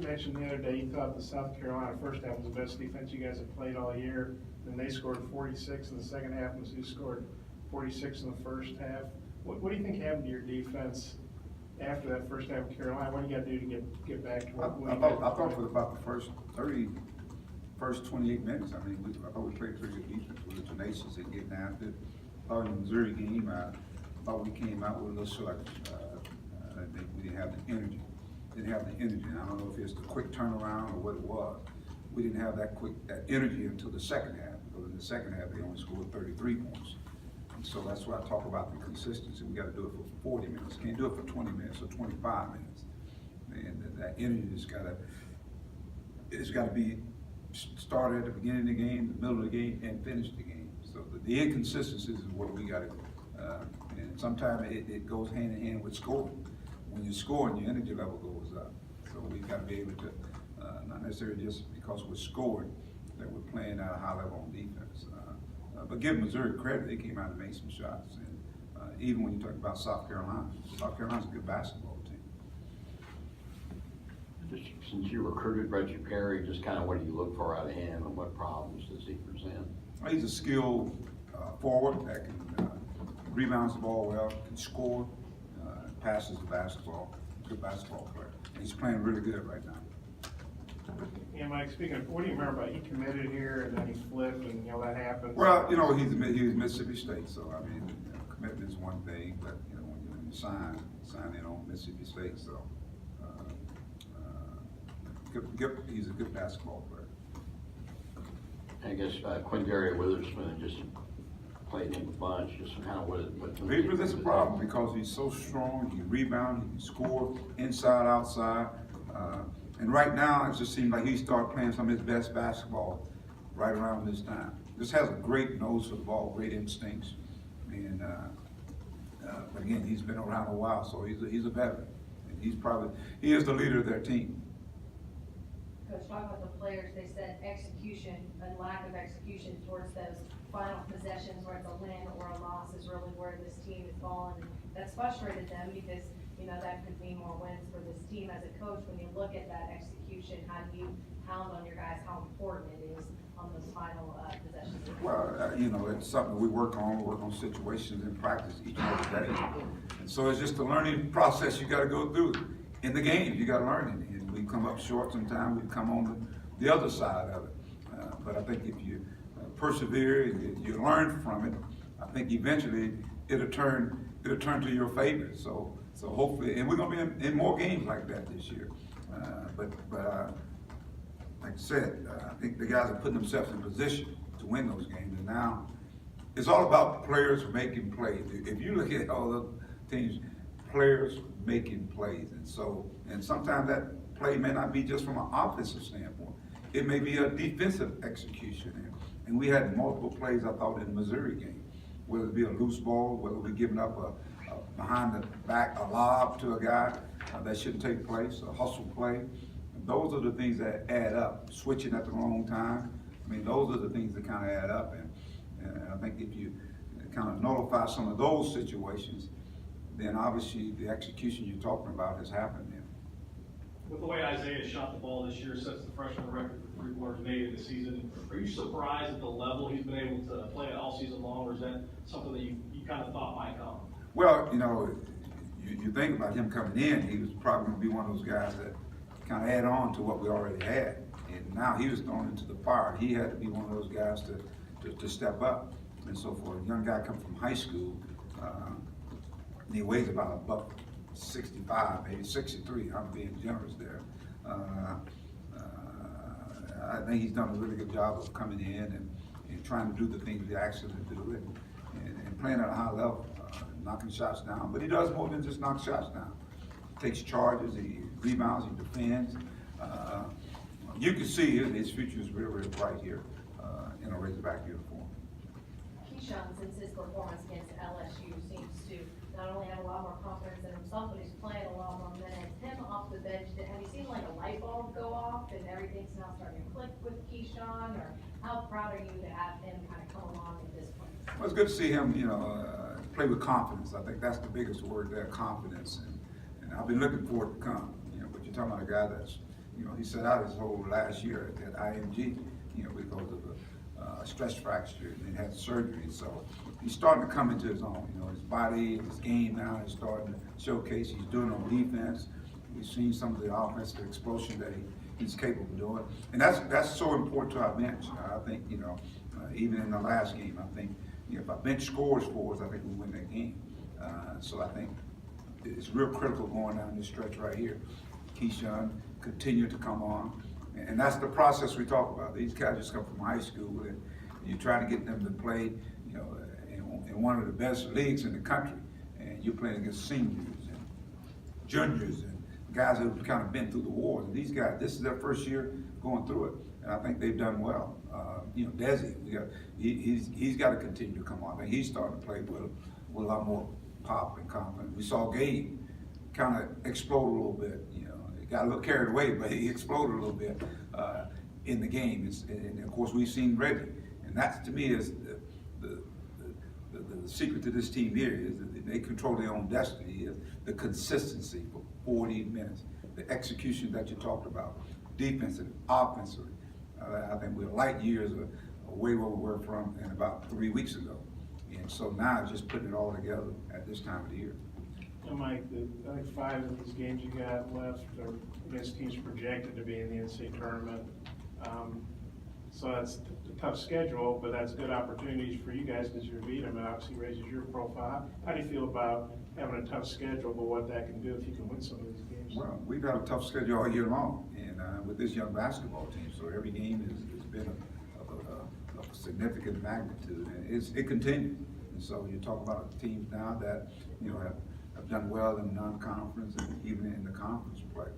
mentioned the other day you thought the South Carolina first half was the best defense you guys have played all year. Then they scored 46 in the second half, and Mizzou scored 46 in the first half. What do you think happened to your defense after that first half of Carolina? What do you got to do to get back to what I thought for about the first 28 minutes, I mean, I thought we played pretty good defense. We were tenacious and getting after it. I thought in the Missouri game, I thought we came out with a little sluggish. I think we didn't have the energy. And I don't know if it's the quick turnaround or what it was. We didn't have that energy until the second half. Because in the second half, they only scored 33 points. And so that's why I talk about the consistency. We got to do it for 40 minutes. Can't do it for 20 minutes or 25 minutes. And that energy has got to be started at the beginning of the game, the middle of the game, and finish the game. So the inconsistencies is what we got to. And sometimes it goes hand in hand with scoring. When you're scoring, your energy level goes up. So we've got to be able to, not necessarily just because we're scoring, that we're playing at a high level on defense. But give Missouri credit, they came out and made some shots. And even when you talk about South Carolina's a good basketball team. Just since you recruited Reggie Perry, just kind of what do you look for out of him and what problems does he present? He's a skilled forward that can rebounds the ball well, can score, passes the basketball, good basketball player. And he's playing really good right now. Yeah, Mike, speaking of, what do you remember about he committed here and then he flipped and that happened? Well, he was Mississippi State, so I mean, commitment is one thing, but when you sign in on Mississippi State, so he's a good basketball player. I guess Quinndary Witherspoon just played him a bunch, just kind of what He presents a problem because he's so strong, he can rebound, he can score inside, outside. And right now, it just seems like he started playing some of his best basketball right around this time. Just has a great nose for the ball, great instincts. And but again, he's been around a while, so he's a veteran. And he is the leader of their team. Coach, talk about the players. They said execution and lack of execution towards those final possessions where it's a win or a loss is really where this team has fallen. And that's frustrated them because, that could mean more wins for this team. As a coach, when you look at that execution, how do you pound on your guys how important it is on those final possessions? Well, it's something we work on. We work on situations in practice each and every day. And so it's just a learning process you got to go through. In the game, you got to learn it. And we come up short sometimes. We come on the other side of it. But I think if you persevere and you learn from it, I think eventually it'll turn to your favor. So hopefully, and we're going to be in more games like that this year. But like I said, I think the guys are putting themselves in position to win those games. And now it's all about players making plays. If you look at all the teams, players making plays. And sometimes that play may not be just from an offensive standpoint. It may be a defensive execution. And we had multiple plays, I thought, in the Missouri game, whether it be a loose ball, whether we giving up a behind the back, a lob to a guy that shouldn't take place, a hustle play. And those are the things that add up. Switching at the wrong time. I mean, those are the things that kind of add up. And I think if you kind of nullify some of those situations, then obviously the execution you're talking about has happened then. With the way Isaiah shot the ball this year, sets the freshman record for three-pointers made in the season. Are you surprised at the level he's been able to play at all season long, or is that something that you kind of thought might come? Well, you think about him coming in, he was probably going to be one of those guys that kind of add on to what we already had. And now he was thrown into the fire. He had to be one of those guys to step up. And so for a young guy coming from high school, and he weighs about $165, maybe 63. I'm being generous there. I think he's done a really good job of coming in and trying to do the things we asked him to do and playing at a high level, knocking shots down. But he does more than just knock shots down. He takes charges, he rebounds, he defends. You can see his future is really, really bright here in a Razorback uniform. Keyshawn, since his performance against LSU, seems to not only have a lot more confidence in himself, but he's playing a lot more minutes. Him off the bench, have you seen like a light bulb go off and everything's now starting to click with Keyshawn? Or how proud are you to have him kind of come along at this point? Well, it's good to see him, play with confidence. I think that's the biggest word there, confidence. And I've been looking forward to come. But you're talking about a guy that's You know, he sat out his whole last year at IMG, you know, because of a stress fracture and had surgery. So he's starting to come into his own. You know, his body, his game now is starting to showcase. He's doing on defense. We've seen some of the offensive explosion that he's capable of doing, and that's so important to our bench. I think, you know, even in the last game, I think, you know, if our bench scores for us, I think we win that game. So I think it's real critical going down this stretch right here. Keyshawn continue to come on, and that's the process we talk about. These guys just come from high school, and you're trying to get them to play, you know, in one of the best leagues in the country, and you're playing against seniors and juniors and guys who have kind of been through the wars. And these guys, this is their first year going through it, and I think they've done well. You know, Desi, he's got to continue to come on. I think he's starting to play with a lot more pop and confidence. We saw Gabe kind of explode a little bit. You know, he got a little carried away, but he exploded a little bit in the game. And of course, we've seen Reggie, and that to me is the secret to this team here is that they control their own destiny. Is the consistency for 40 minutes, the execution that you talked about, defensively, offensively. I think we're light years away where we were from in about 3 weeks ago. And so now just putting it all together at this time of the year. And Mike, I think 5 of these games you got left are against teams projected to be in the NCAA tournament. So that's a tough schedule, but that's good opportunities for you guys because you're beating them and obviously raises your profile. How do you feel about having a tough schedule, but what that can do if you can win some of these games? Well, we've got a tough schedule all year long, and with this young basketball team, so every game has been of a significant magnitude, and it continues. And so you talk about teams now that, you know, have done well in non-conference and even in the conference play.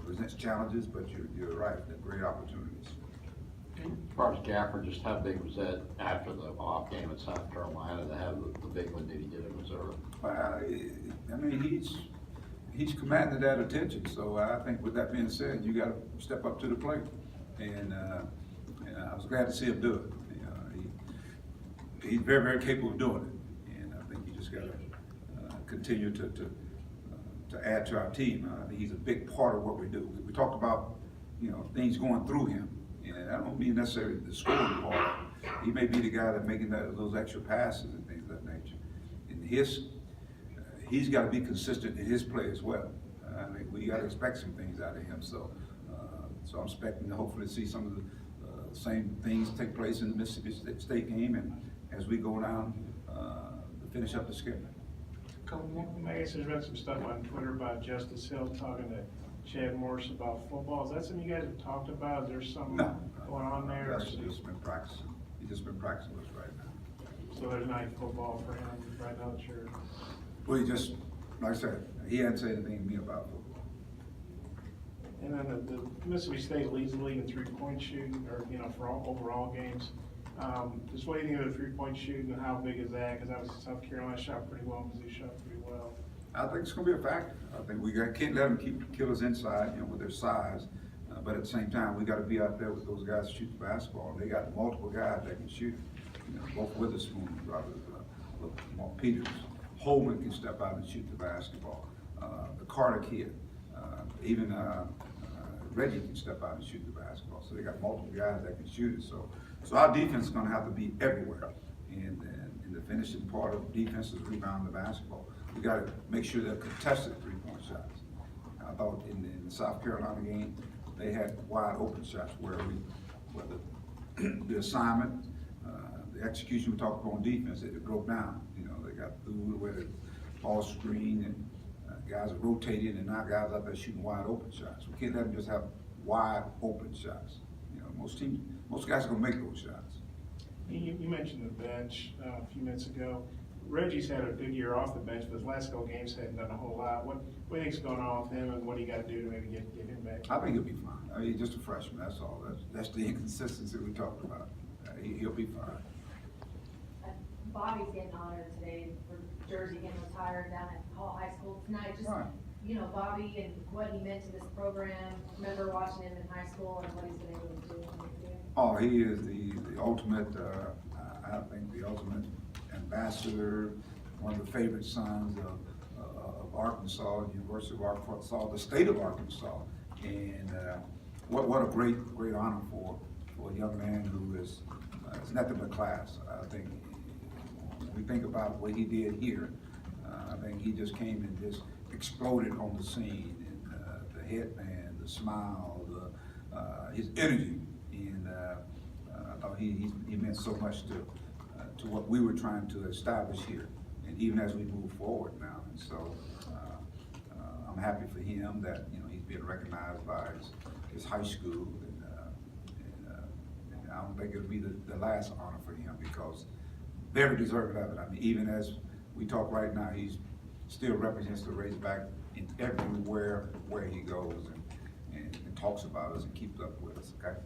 Presents challenges, but you're right, they're great opportunities. As far as Gafford, just how big was that after the off game at South Carolina to have the big one that he did at Missouri? I mean, he's commanded that attention. So I think with that being said, you got to step up to the plate, and I was glad to see him do it. You know, he's very, very capable of doing it, and I think you just got to continue to add to our team. I think he's a big part of what we do. We talked about, you know, things going through him. And I don't mean necessarily the scoring part. He may be the guy that's making those extra passes and things of that nature. And he's got to be consistent in his play as well. I mean, we got to expect some things out of him. So I'm expecting to hopefully see some of the same things take place in the Mississippi State game, and as we go down to finish up the schedule. I guess there's been some stuff on Twitter about Justice Hill talking to Chad Morris about football. Is that something you guys have talked about? Is there something going on there? He's just been practicing. He's just been practicing with us right now. So there's not any football for him right now that you're... Well, he just, like I said, he hadn't said anything to me about football. And then the Mississippi State leads the league in three-point shooting, or, you know, for overall games. Just what do you think of the three-point shooting, and how big is that? Because obviously South Carolina shot pretty well, Mizzou shot pretty well. I think it's going to be a factor. I think can't let them kill us inside, you know, with their size. But at the same time, we got to be out there with those guys that shoot the basketball. They got multiple guys that can shoot. You know, both Witherspoon, Mark Peters, Holman can step out and shoot the basketball. The Carter kid, even Reggie can step out and shoot the basketball. So they got multiple guys that can shoot it. So our defense is going to have to be everywhere. And the finishing part of defense is rebound the basketball. We got to make sure they're contested three-point shots. I thought in the South Carolina game, they had wide open shots where the assignment, the execution we talked about on defense, it broke down. You know, they got through where the ball screen and guys are rotating, and now guys out there shooting wide open shots. We can't let them just have wide open shots. You know, most guys are gonna make those shots. You mentioned the bench a few minutes ago. Reggie's had a good year off the bench, but his last couple games hadn't done a whole lot. What do you think's going on with him, and what do you got to do to maybe get him back? I think he'll be fine. I mean, he's just a freshman, that's all. That's the inconsistency we talked about. He'll be fine. Bobby's getting honored today for Jersey getting retired down at Hall High School tonight. Just, Right. you know, Bobby and what he meant to this program. Remember watching him in high school and what he's been able to do. Oh, he is the ultimate, I think the ultimate ambassador, one of the favorite sons of Arkansas, University of Arkansas, the state of Arkansas. And, what a great honor for a young man who is nothing but class. I think, when we think about what he did here, I think he just came and just exploded on the scene, and, the headband, the smile, his energy, and, I thought he meant so much to what we were trying to establish here, and even as we move forward now. And so, I'm happy for him that, you know, he's being recognized by his high school, and I don't think it'll be the last honor for him, because very deserving of it. I mean, even as we talk right now, he's still represents the Razorback in everywhere where he goes, and talks about us and keeps up with us, okay?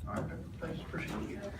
All right. Thanks, appreciate it.